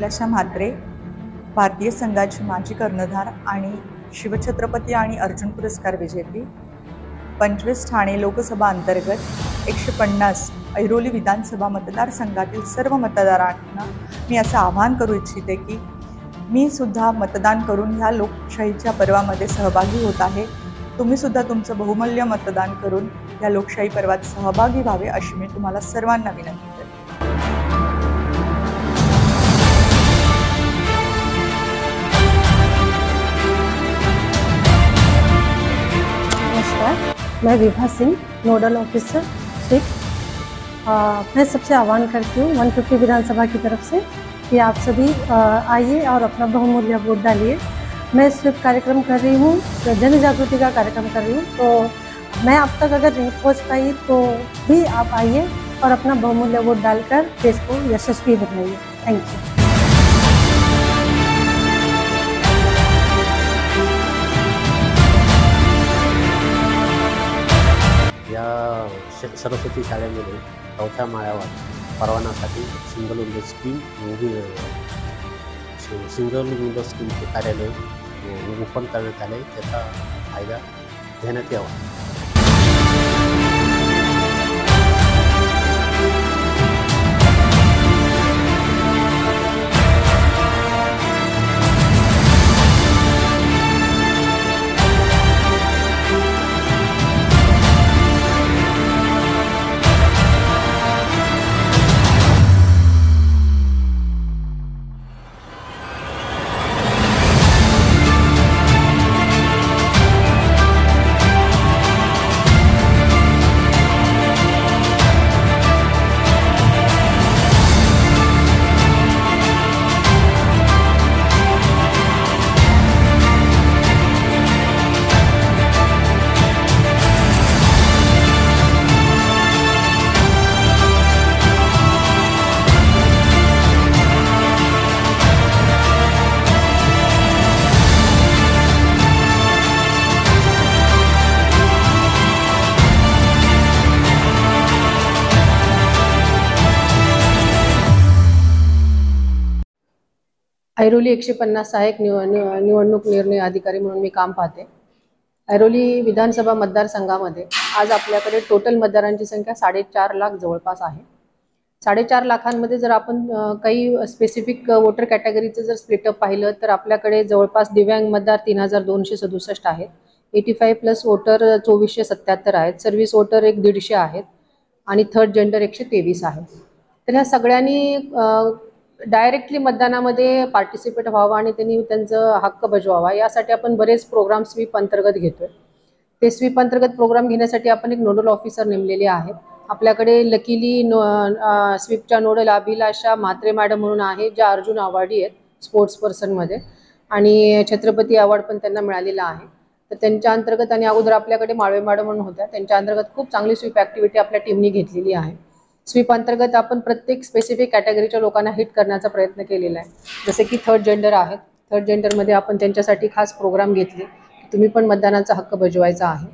अभिलाषा म्हात्रे, भारतीय संघाची माजी कर्णधार आणि शिवछत्रपती आणि अर्जुन पुरस्कार विजेती, 25 ठाणे लोकसभा अंतर्गत 150 ऐरोली विधानसभा मतदारसंघातील सर्व मतदारांना मी असं आवाहन करू इच्छिते की मी सुद्धा मतदान करून ह्या लोकशाहीच्या पर्वामध्ये सहभागी होत आहे। तुम्ही सुद्धा तुमचं बहुमूल्य मतदान करून या लोकशाही पर्वात सहभागी व्हावे अशी मी तुम्हाला सर्वांना विनंती करते। नमस्कार, मैं विभा सिंह, नोडल ऑफिसर स्वीप। मैं सबसे आह्वान करती हूँ 150 विधानसभा की तरफ से कि आप सभी आइए और अपना बहुमूल्य वोट डालिए। मैं स्वीप कार्यक्रम कर रही हूँ, जन जागृति का कार्यक्रम कर रही हूँ, तो मैं अब तक अगर नहीं पहुँच पाई तो भी आप आइए और अपना बहुमूल्य वोट डालकर देश को यशस्वी बनाइए। Thank you. या सरस्वती शाळेमध्ये 4थ्या माळ्यावर परवानासाठी सिंगल विंडो स्कीमचे कार्यालय ओपन करण्यात आले, त्याचा फायदा घेण्यात यावा। ऐरोली 150 सहाय्यक निवडणूक निर्णय अधिकारी म्हणून मी काम पाहते। ऐरोली विधानसभा मतदारसंघामध्ये आज आपल्याकडे टोटल मतदारांची संख्या 4.5 लाख जवळपास आहे। 4.5 लाखांमध्ये जर आपण काही स्पेसिफिक वोटर कॅटेगरीचं जर स्प्लिटअप पाहिलं तर आपल्याकडे जवळपास दिव्यांग मतदार 3267 आहेत, 85+ वोटर 2477 आहेत, सर्व्हिस वोटर 150 आहेत आणि थर्ड जेंडर 123 आहे। तर ह्या सगळ्यांनी डायरेक्टली मतदानामध्ये पार्टिसिपेट व्हावं आणि त्यांनी त्यांचा हक्क बजवावा यासाठी आपण बरेच प्रोग्राम स्वीप अंतर्गत घेतोय। ते स्वीप अंतर्गत प्रोग्राम घेण्यासाठी आपण एक नोडल ऑफिसर नेमलेले आहेत। आपल्याकडे लकीली स्वीपच्या नोडल अभिलाषा म्हात्रे मॅडम म्हणून आहे, ज्या अर्जुन अवॉर्डी आहेत स्पोर्ट्स पर्सनमध्ये आणि छत्रपती अवॉर्ड पण त्यांना मिळालेला आहे। तर त्यांच्या अंतर्गत आणि अगोदर आपल्याकडे माळवे मॅडम म्हणून होत्या, त्यांच्या अंतर्गत खूप चांगली स्वीप ॲक्टिव्हिटी आपल्या टीमनी घेतलेली आहे। स्वीप अंतर्गत आपण प्रत्येक स्पेसिफिक कॅटेगरीच्या लोकांना हिट करण्याचा प्रयत्न केलेला आहे। जसे की थर्ड जेंडर आहेत, थर्ड जेंडरमध्ये आपण त्यांच्यासाठी खास प्रोग्राम घेतले, तुम्ही पण मतदानाचा हक्क बजवायचा आहे।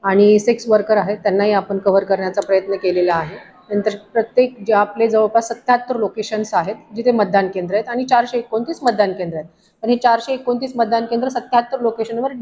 आणि सेक्स वर्कर आहेत, त्यांनाही आपण कव्हर करण्याचा प्रयत्न केलेला आहे। नंतर प्रत्येक जे आपले जवळपास 77 लोकेशन्स आहेत जिथे मतदान केंद्र आहेत आणि 429 मतदान केंद्र आहेत, पण हे 429 मतदान केंद्र 77 लोकेशनवर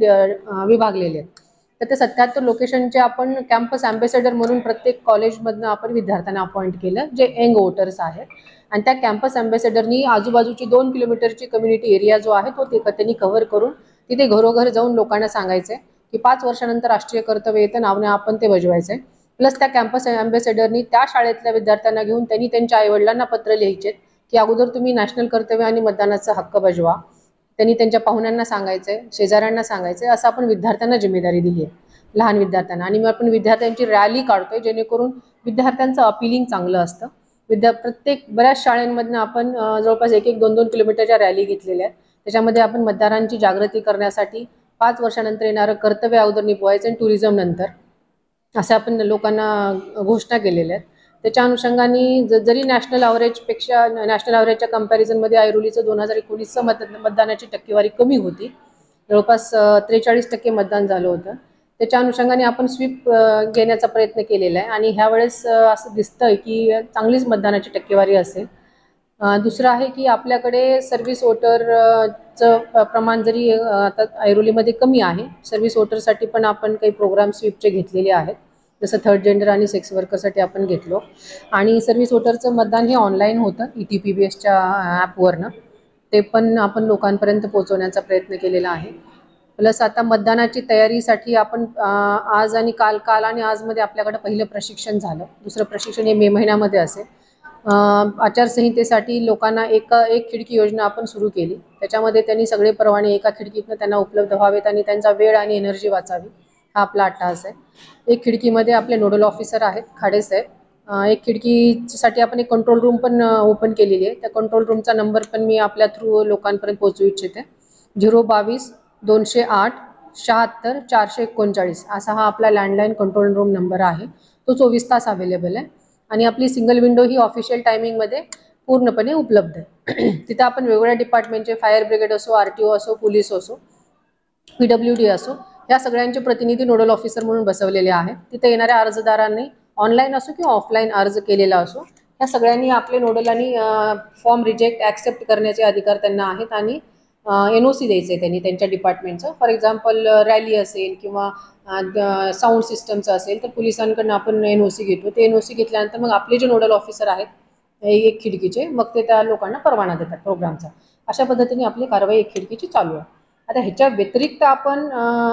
विभागलेले आहेत। तर ते 77 लोकेशनचे आपण कॅम्पस ॲम्बेसेडर म्हणून प्रत्येक कॉलेजमधनं आपण विद्यार्थ्यांना अपॉइंट केलं, जे यंग वोटर्स आहेत। आणि त्या कॅम्पस ॲम्बेसेडरनी आजूबाजूची 2 किलोमीटरची कम्युनिटी एरिया जो आहे तो त्यांनी कव्हर करून तिथे घरोघर जाऊन लोकांना सांगायचं आहे की 5 वर्षानंतर राष्ट्रीय कर्तव्य येतं, नावने आपण ते बजवायचं आहे। प्लस त्या कॅम्पस ॲम्बेसेडरनी त्या शाळेतल्या विद्यार्थ्यांना घेऊन त्यांनी त्यांच्या आईवडिलांना पत्र लिहायचे की अगोदर तुम्ही नॅशनल कर्तव्य आणि मतदानाचा हक्क बजवा। त्यांनी त्यांच्या पाहुण्यांना सांगायचं आहे, शेजाऱ्यांना सांगायचं आहे, असं आपण विद्यार्थ्यांना जिम्मेदारी दिली आहे, लहान विद्यार्थ्यांना। आणि मग आपण विद्यार्थ्यांची रॅली काढतोय जेणेकरून विद्यार्थ्यांचं अपीलिंग चांगलं असतं। प्रत्येक बऱ्याच शाळांमधनं आपण जवळपास 1-1, 2-2 किलोमीटरच्या रॅली घेतलेल्या आहेत। त्याच्यामध्ये आपण मतदारांची जागृती करण्यासाठी 5 वर्षानंतर येणारं कर्तव्य अगोदर निभवायचं आणि टुरिझम नंतर, असं आपण लोकांना घोषणा केलेल्या आहेत। त्याच्या अनुषंगाने जरी नॅशनल ॲव्हरेजच्या कंपॅरिझनमध्ये ऐरोलीचं 2019चं मतदानाची टक्केवारी कमी होती, जवळपास 43% मतदान झालं होतं। त्याच्या अनुषंगाने आपण स्वीप घेण्याचा प्रयत्न केलेला आहे आणि ह्या वेळेस असं दिसतंय की चांगलीच मतदानाची टक्केवारी असेल। दुसरं आहे की आपल्याकडे सर्व्हिस वोटरचं प्रमाण जरी आता ऐरोलीमध्ये कमी आहे, सर्व्हिस वोटरसाठी पण आपण काही प्रोग्राम स्वीपचे घेतलेले आहेत, जसं थर्ड जेंडर आणि सेक्स वर्करसाठी आपण घेतलो. आणि सर्व्हिस वोटरचं मतदान हे ऑनलाईन होतं ETPBSच्या ॲपवरनं, ते पण आपण लोकांपर्यंत पोहोचवण्याचा प्रयत्न केलेला आहे. प्लस आता मतदानाची तयारीसाठी आपण आज आणि काल आणि आजमध्ये आपल्याकडे पहिलं प्रशिक्षण झालं. दुसरं प्रशिक्षण हे मे महिन्यामध्ये असेल. आचारसंहितेसाठी लोकांना एक खिडकी योजना आपण सुरू केली. त्याच्यामध्ये त्यांनी सगळे परवाने एका खिडकीतनं त्यांना उपलब्ध व्हावेत आणि त्यांचा वेळ आणि एनर्जी वाचावी, हा आपला अट्टाहास आहे. एक खिडकीमध्ये आपले नोडल ऑफिसर आहेत खाडे साहेब. एक खिडकीसाठी आपण एक कंट्रोल रूम पण ओपन केलेली आहे. त्या कंट्रोल रूमचा नंबर पण मी आपल्या थ्रू लोकांपर्यंत पोहोचवू इच्छिते. 022-208-76-439 असा हा आपला लँडलाईन कंट्रोल रूम नंबर आहे. तो 24 तास अवेलेबल आहे आणि आपली सिंगल विंडो ही ऑफिशियल टायमिंगमध्ये पूर्णपणे उपलब्ध आहे. तिथं आपण वेगवेगळ्या डिपार्टमेंटचे, फायर ब्रिगेड असो, RTO असो, पोलीस असो, PWD असो, या सगळ्यांचे प्रतिनिधी नोडल ऑफिसर म्हणून बसवलेले आहेत. तिथे येणाऱ्या अर्जदारांनी ऑनलाईन असो किंवा ऑफलाईन अर्ज केलेला असो, या सगळ्यांनी आपले नोडल आणि फॉर्म रिजेक्ट ॲक्सेप्ट करण्याचे अधिकार त्यांना आहेत आणि NOC द्यायचं आहे त्यांनी त्यांच्या डिपार्टमेंटचं. फॉर एक्झाम्पल रॅली असेल किंवा साऊंड सिस्टमचं असेल तर पोलिसांकडून आपण NOC घेतो. ते NOC घेतल्यानंतर मग आपले जे नोडल ऑफिसर आहेत एक खिडकीचे, मग ते त्या लोकांना परवाना देतात प्रोग्रामचा. अशा पद्धतीने आपली कारवाई एक खिडकीची चालू आहे. आता ह्याच्या व्यतिरिक्त आपण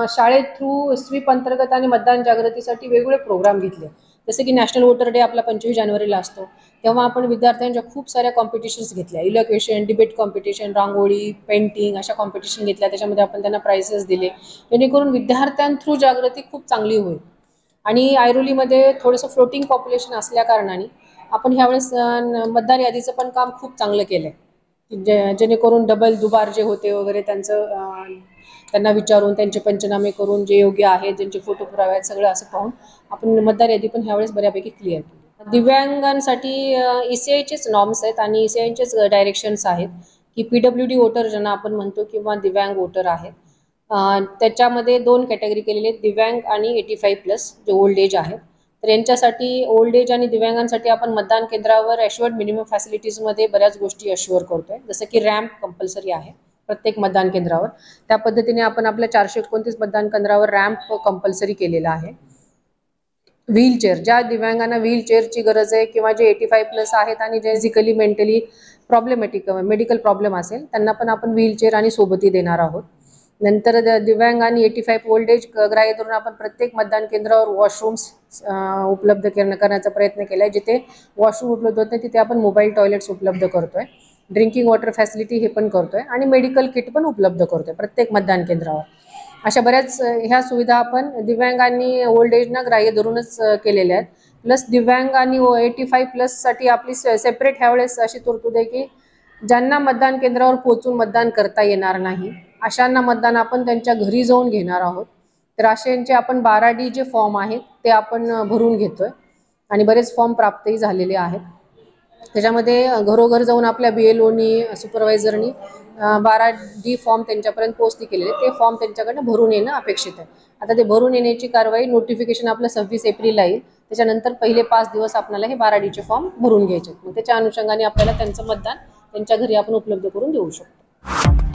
शाळेत थ्रू स्वीप अंतर्गत आणि मतदान जागृतीसाठी वेगवेगळे प्रोग्राम घेतले. जसे की नॅशनल वोटर डे आपला 25 जानेवारीला असतो, तेव्हा आपण विद्यार्थ्यांच्या खूप साऱ्या कॉम्पिटिशन्स घेतल्या. इलॉक्युशन, डिबेट कॉम्पिटिशन, रांगोळी, पेंटिंग अशा कॉम्पिटिशन घेतल्या. त्याच्यामध्ये आपण त्यांना प्राइजेस दिले, जेणेकरून विद्यार्थ्यांथ्रू जागृती खूप चांगली होईल. आणि ऐरोलीमध्ये थोडंसं फ्लोटिंग पॉप्युलेशन असल्या कारणाने आपण ह्यावेळेस मतदार यादीचं पण काम खूप चांगलं केलं आहे. जेणेकरून डबल दुबार जे होते वगैरे त्यांना विचारून त्यांचे पंचनामे करून जे योग्य आहे, ज्यांचे फोटो पुरावे आहेत, सगळं असं पाहून आपण मतदार यादी पण ह्यावेळेस बऱ्यापैकी क्लिअर केली. दिव्यांगांसाठी ECIचेच नॉर्म्स आहेत आणि ECIचेच डायरेक्शन्स आहेत की PWD वोटर ज्यांना आपण म्हणतो किंवा दिव्यांग वोटर आहेत, त्याच्यामध्ये 2 कॅटेगरी केलेले आहेत, दिव्यांग आणि 85+ जे ओल्ड एज आहेत. तर यांच्यासाठी ओल्ड एज आणि दिव्यांगांसाठी आपण मतदान केंद्रावर ॲश्युअर्ड मिनिमम फॅसिलिटीजमध्ये बऱ्याच गोष्टी ॲश्युअर करतोय. जसं की रॅम्प कंपल्सरी आहे प्रत्येक मतदान केंद्रावर. त्या पद्धतीने आपण आपल्या 429 मतदान केंद्रावर रॅम्प कंपल्सरी केलेला आहे. व्हीलचेअर, ज्या दिव्यांगांना व्हीलचेअरची गरज आहे किंवा जे 85+ आहेत आणि जे physically mentally problematic medical problem असेल त्यांना पण आपण व्हीलचेअर आणि सोबती देणार आहोत. नंतर दिव्यांग आणि 85 ओल्ड एज ग्राह्य धरून आपण प्रत्येक मतदान केंद्रावर वॉशरूम्स उपलब्ध करण्याचा प्रयत्न केला आहे. जिथे वॉशरूम उपलब्ध होते तिथे आपण मोबाईल टॉयलेट्स उपलब्ध करतोय. ड्रिंकिंग वॉटर फॅसिलिटी हे पण करतोय आणि मेडिकल किट पण उपलब्ध करतोय प्रत्येक मतदान केंद्रावर. अशा बऱ्याच ह्या सुविधा आपण दिव्यांग आणि ओल्ड एजना ग्राह्य धरूनच केलेल्या आहेत. प्लस दिव्यांग आणि 85+ साठी आपली सेपरेट ह्यावेळेस अशी तरतूद आहे की ज्यांना मतदान केंद्रावर पोहोचून मतदान करता येणार नाही अशांना मतदान आपण त्यांच्या घरी जाऊन घेणार आहोत. तर अशांचे आपण 12D जे फॉर्म आहेत ते आपण भरून घेतोय आणि बरेच फॉर्म प्राप्तही झालेले आहेत. त्याच्यामध्ये घरोघर जाऊन आपल्या BLOनी सुपरवायझरनी 12D फॉर्म त्यांच्यापर्यंत पोहोचती केलेले, ते फॉर्म त्यांच्याकडनं भरून येणं अपेक्षित आहे. आता ते भरून येण्याची कारवाई नोटिफिकेशन आपलं 26 एप्रिलला येईल. त्याच्यानंतर पहिले 5 दिवस आपल्याला हे 12Dचे फॉर्म भरून घ्यायचे. मग त्याच्या अनुषंगाने आपल्याला त्यांचं मतदान त्यांच्या घरी आपण उपलब्ध करून देऊ शकतो.